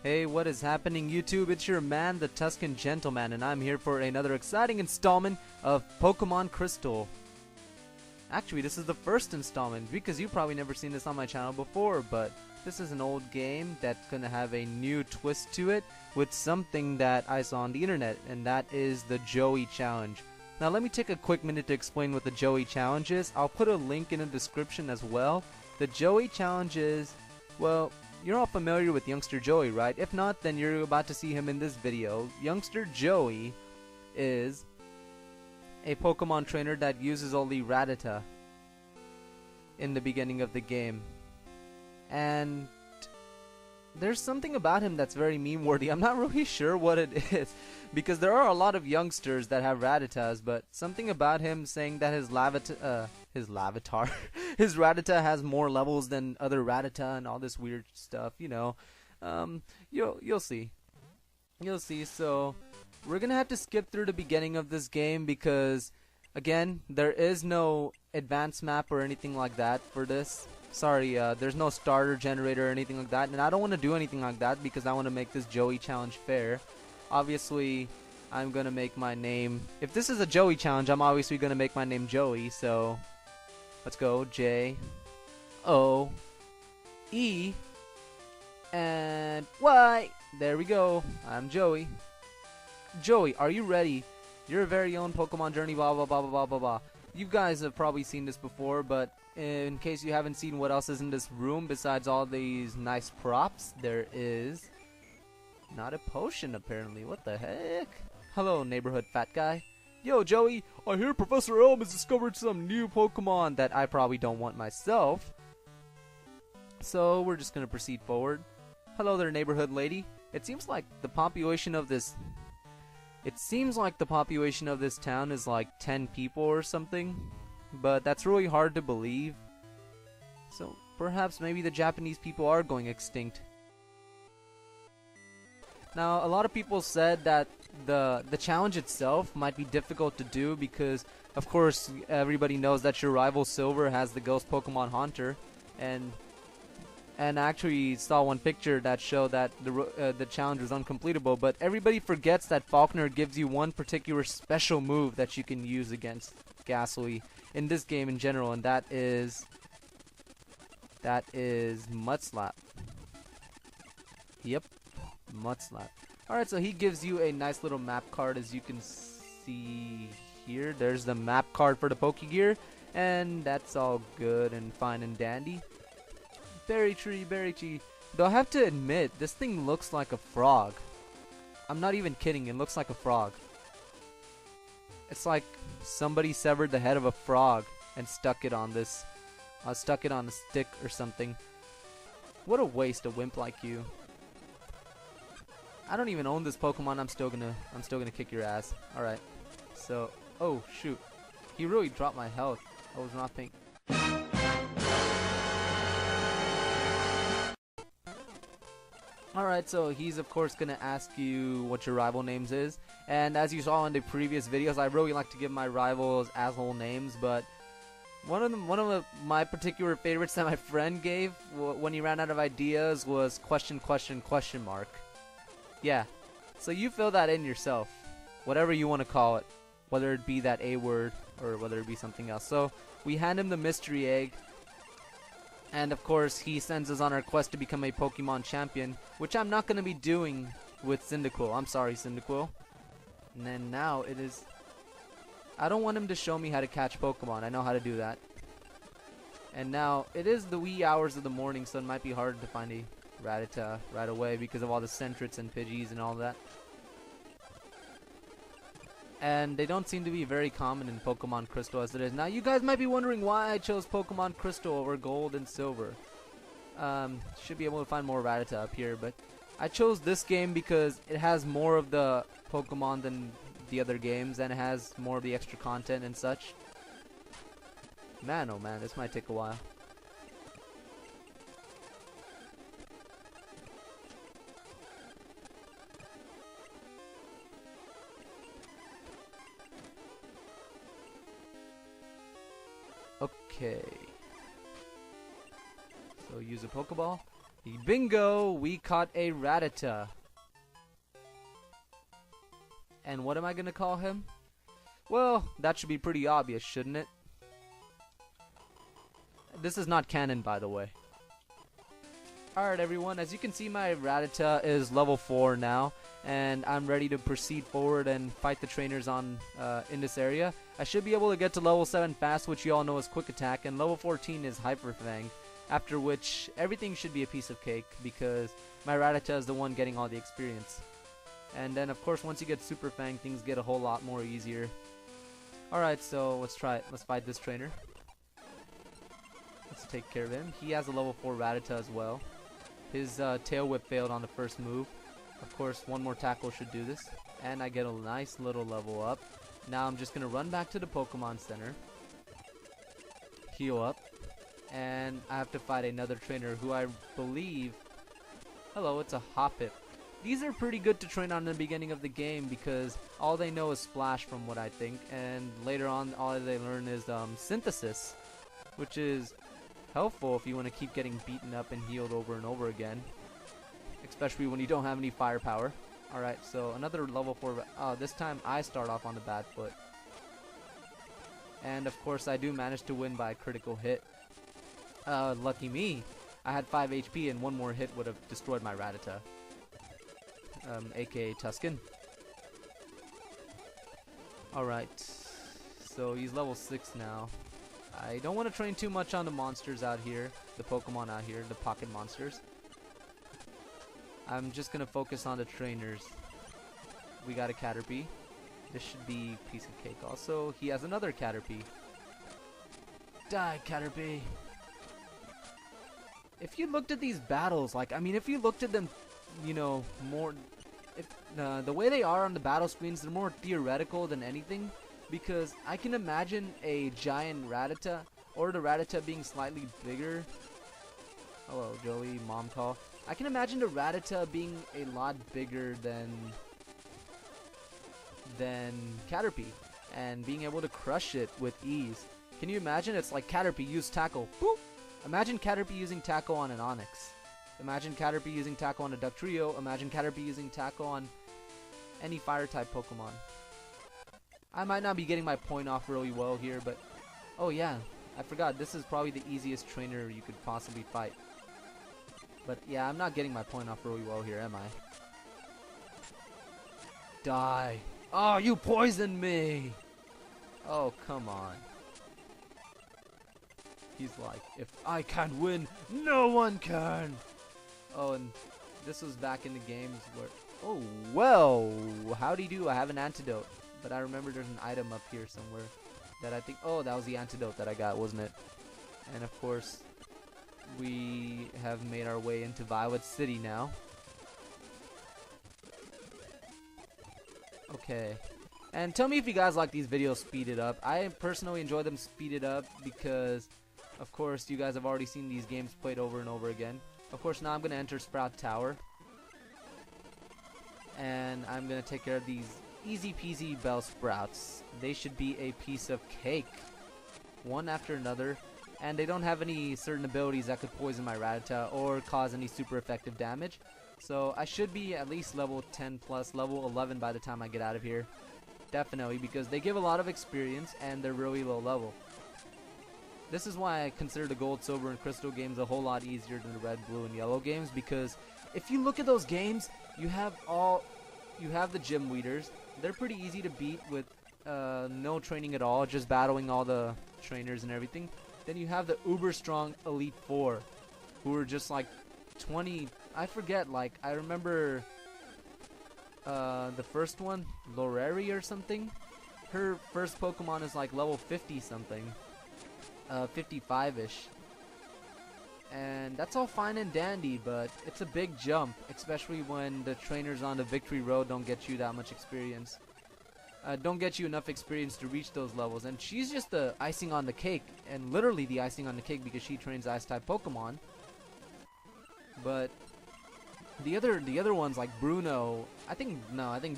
Hey, what is happening, YouTube? It's your man, the Tusken Gentleman, and I'm here for another exciting installment of Pokemon Crystal. Actually, this is the first installment, because you've probably never seen this on my channel before, but this is an old game that's gonna have a new twist to it with something that I saw on the internet, and that is the Joey Challenge. Now, let me take a quick minute to explain what the Joey Challenge is. I'll put a link in the description as well. The Joey Challenge is, well, you're all familiar with Youngster Joey, right? If not, then you're about to see him in this video. Youngster Joey is a Pokemon trainer that uses only Rattata in the beginning of the game. And there's something about him that's very meme-worthy. I'm not really sure what it is, because there are a lot of youngsters that have Rattatas, but something about him saying that his his Rattata has more levels than other Rattata and all this weird stuff, you know. You'll see. You'll see. So we're gonna have to skip through the beginning of this game because, again, there is no advanced map or anything like that for this. Sorry, there's no starter generator or anything like that, and I don't want to do anything like that because I want to make this Joey Challenge fair. Obviously, I'm gonna make my name. If this is a Joey Challenge, I'm obviously gonna make my name Joey. So let's go, J-O-E and Y. There we go. I'm Joey. Joey, are you ready? Your very own Pokemon journey. Blah blah blah blah blah blah blah. You guys have probably seen this before, but in case you haven't seen what else is in this room besides all these nice props, there is not a potion apparently. What the heck? Hello, neighborhood fat guy. Yo, Joey, I hear Professor Elm has discovered some new Pokemon that I probably don't want myself. So we're just gonna proceed forward. Hello there, neighborhood lady. It seems like the population of this town is like 10 people or something, but that's really hard to believe. So perhaps maybe the Japanese people are going extinct. Now, a lot of people said that the challenge itself might be difficult to do because, of course, everybody knows that your rival Silver has the Ghost Pokemon Haunter, and I actually saw one picture that showed that the challenge was uncompletable. But everybody forgets that Falkner gives you one particular special move that you can use against Ghastly in this game in general, and that is Mud Slap. Yep. Mud Slap. Alright, so he gives you a nice little map card, as you can see here. There's the map card for the Pokegear, and that's all good and fine and dandy. Berry tree. Though I have to admit, this thing looks like a frog. I'm not even kidding, it looks like a frog. It's like somebody severed the head of a frog and stuck it on this. Stuck it on a stick or something. What a waste, a wimp like you. I don't even own this Pokemon. I'm still gonna kick your ass. Alright. So, oh shoot. He really dropped my health. I was not paying. Alright, so he's of course gonna ask you what your rival names is. And as you saw in the previous videos, I really like to give my rivals asshole names, but one of my particular favorites that my friend gave when he ran out of ideas was question mark. Yeah, so you fill that in yourself, whatever you want to call it, whether it be that A word or whether it be something else. So we hand him the mystery egg, and of course he sends us on our quest to become a Pokemon champion, which I'm not going to be doing with Cyndaquil. I'm sorry, Cyndaquil. And then now it is, I don't want him to show me how to catch Pokemon. I know how to do that. And now it is the wee hours of the morning, so it might be hard to find a Rattata right away because of all the Sentrets and Pidgeys and all that. And they don't seem to be very common in Pokemon Crystal as it is. Now you guys might be wondering why I chose Pokemon Crystal over Gold and Silver. Should be able to find more Rattata up here, but I chose this game because it has more of the Pokemon than the other games, and it has more of the extra content and such. Man, oh man, this might take a while. Okay. So use a Pokeball. Bingo! We caught a Rattata. And what am I gonna call him? Well, that should be pretty obvious, shouldn't it? This is not canon, by the way. Alright everyone, as you can see, my Rattata is level 4 now, and I'm ready to proceed forward and fight the trainers on in this area. I should be able to get to level 7 fast, which you all know is Quick Attack, and level 14 is Hyper Fang, after which everything should be a piece of cake, because my Rattata is the one getting all the experience. And then of course once you get Super Fang, things get a whole lot more easier. Alright, so let's try it. Let's fight this trainer. Let's take care of him. He has a level 4 Rattata as well. His tail whip failed on the first move. Of course, one more tackle should do this. And I get a nice little level up. Now I'm just going to run back to the Pokemon Center. Heal up. And I have to fight another trainer who I believe... Hello, it's a Hoppip. These are pretty good to train on in the beginning of the game because all they know is Splash from what I think. And later on, all they learn is Synthesis, which is helpful if you want to keep getting beaten up and healed over and over again, especially when you don't have any firepower. Alright, so another level 4. This time I start off on the bad foot. And of course I do manage to win by a critical hit. Lucky me. I had 5 HP and one more hit would have destroyed my Rattata. AKA Tusken. Alright, so he's level 6 now. I don't want to train too much on the monsters out here, the Pokemon out here, the pocket monsters. I'm just going to focus on the trainers. We got a Caterpie. This should be a piece of cake. Also, he has another Caterpie. Die, Caterpie. If you looked at these battles, like, I mean, if you looked at them, you know, more... the way they are on the battle screens, they're more theoretical than anything. Because I can imagine a giant Rattata, or the Rattata being slightly bigger. Hello, Joey, mom call. I can imagine the Rattata being a lot bigger than Caterpie, and being able to crush it with ease. Can you imagine? It's like Caterpie use tackle. Boop! Imagine Caterpie using tackle on an Onix. Imagine Caterpie using tackle on a Ductrio. Imagine Caterpie using tackle on any fire-type Pokemon. I might not be getting my point off really well here, but... Oh yeah, I forgot. This is probably the easiest trainer you could possibly fight. But yeah, I'm not getting my point off really well here, am I? Die! Oh, you poisoned me! Oh, come on. He's like, if I can't win, no one can! Oh, and this was back in the games where... Oh, well! Howdy do, I have an antidote. But I remember there's an item up here somewhere that I think... Oh, that was the antidote that I got, wasn't it? And of course, we have made our way into Violet City now. Okay. And tell me if you guys like these videos speeded up. I personally enjoy them speeded up because, of course, you guys have already seen these games played over and over again. Of course, now I'm going to enter Sprout Tower. And I'm going to take care of these easy peasy Bellsprouts. They should be a piece of cake. One after another. And they don't have any certain abilities that could poison my Rattata or cause any super effective damage. So I should be at least level 10 plus, level 11 by the time I get out of here. Definitely, because they give a lot of experience and they're really low level. This is why I consider the Gold, Silver, and Crystal games a whole lot easier than the Red, Blue, and Yellow games, because if you look at those games, you have the gym leaders. They're pretty easy to beat with no training at all, just battling all the trainers and everything. Then you have the uber strong Elite Four, who are just like 20. I forget. Like I remember the first one, Loreri or something. Her first Pokemon is like level 50 something, 55ish. And that's all fine and dandy, but it's a big jump, especially when the trainers on the victory road don't get you that much experience. Don't get you enough experience to reach those levels. And she's just the icing on the cake, and literally the icing on the cake because she trains Ice-type Pokemon. But the other ones like Bruno, I think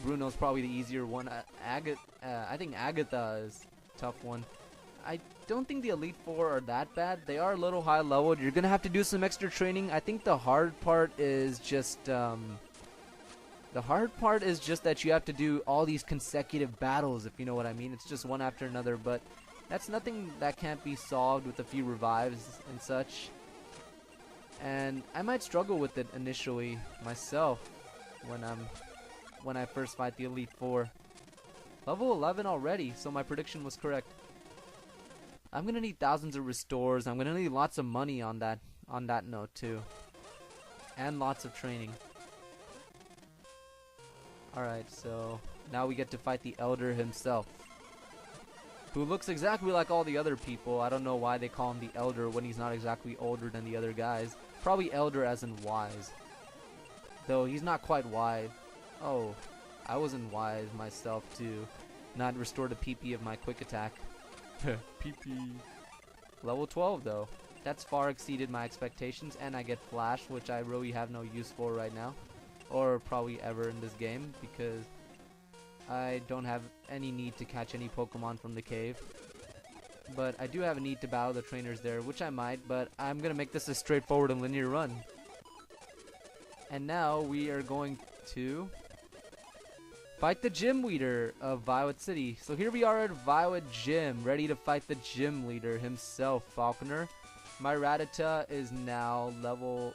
Bruno's probably the easier one. I think Agatha is a tough one. I don't think the Elite Four are that bad. They are a little high level. You're gonna have to do some extra training. I think the hard part is just that you have to do all these consecutive battles, if you know what I mean. It's just one after another, but that's nothing that can't be solved with a few revives and such. And I might struggle with it initially myself when I first fight the Elite Four. Level 11 already, so my prediction was correct. I'm gonna need thousands of restores. I'm gonna need lots of money on that note too, and lots of training. Alright, so now we get to fight the Elder himself, who looks exactly like all the other people. I don't know why they call him the Elder when he's not exactly older than the other guys. Probably Elder as in wise, though he's not quite wise. Oh, I wasn't wise myself to not restore the PP of my quick attack. PP. Level 12 though. That's far exceeded my expectations, and I get Flash, which I really have no use for right now, or probably ever in this game, because I don't have any need to catch any Pokemon from the cave. But I do have a need to battle the trainers there, which I might, but I'm gonna make this a straightforward and linear run. And now we are going to fight the gym leader of Violet City. So here we are at Violet Gym, ready to fight the gym leader himself, Falkner. My Rattata is now level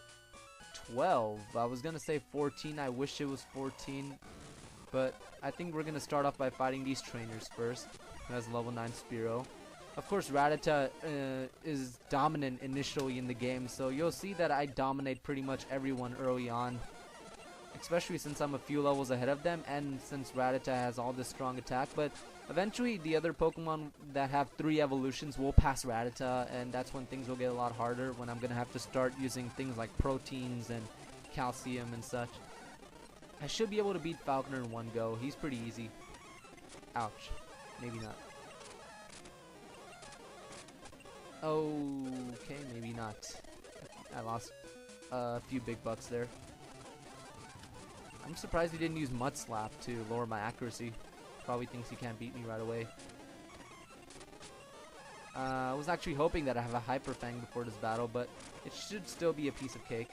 12. I was gonna say 14. I wish it was 14. But I think we're gonna start off by fighting these trainers first. That's level 9 Spearow. Of course, Rattata is dominant initially in the game, so you'll see that I dominate pretty much everyone early on. Especially since I'm a few levels ahead of them, and since Rattata has all this strong attack. But eventually the other Pokemon that have 3 evolutions will pass Rattata, and that's when things will get a lot harder, when I'm gonna have to start using things like proteins and calcium and such. I should be able to beat Falkner in one go. He's pretty easy. Ouch. Maybe not. Okay, maybe not. I lost a few big bucks there. I'm surprised he didn't use Mud Slap to lower my accuracy. Probably thinks he can't beat me right away. I was actually hoping that I have a Hyper Fang before this battle, but it should still be a piece of cake.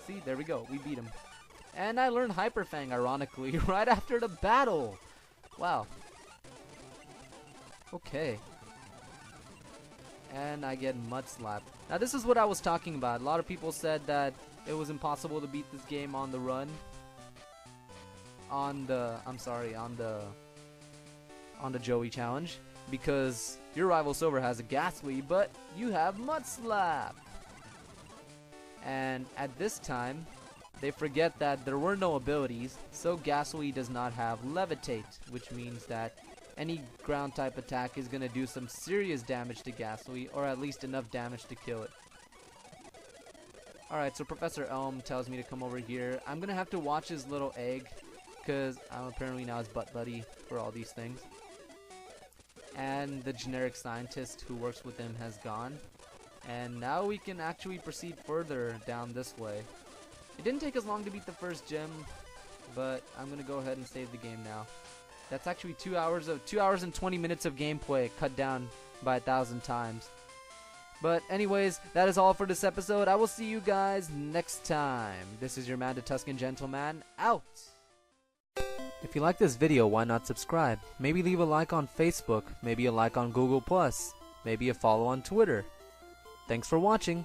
See, there we go. We beat him. And I learned Hyper Fang, ironically, right after the battle. Wow. Okay. And I get Mud Slap. Now this is what I was talking about. A lot of people said that it was impossible to beat this game on the run. On the Joey challenge, because your rival Silver has a Ghastly, but you have Mud Slap. And at this time, they forget that there were no abilities, so Ghastly does not have Levitate, which means that any ground type attack is gonna do some serious damage to Ghastly, or at least enough damage to kill it. Alright, so Professor Elm tells me to come over here. I'm gonna have to watch his little egg, because I'm apparently now his butt buddy for all these things. And the generic scientist who works with him has gone. And now we can actually proceed further down this way. It didn't take us long to beat the first gym, but I'm gonna go ahead and save the game now. That's actually 2 hours and 20 minutes of gameplay cut down by 1,000 times. But anyways, that is all for this episode. I will see you guys next time. This is your man, the Tusken Gentleman, out! If you like this video, why not subscribe? Maybe leave a like on Facebook, maybe a like on Google+, maybe a follow on Twitter. Thanks for watching.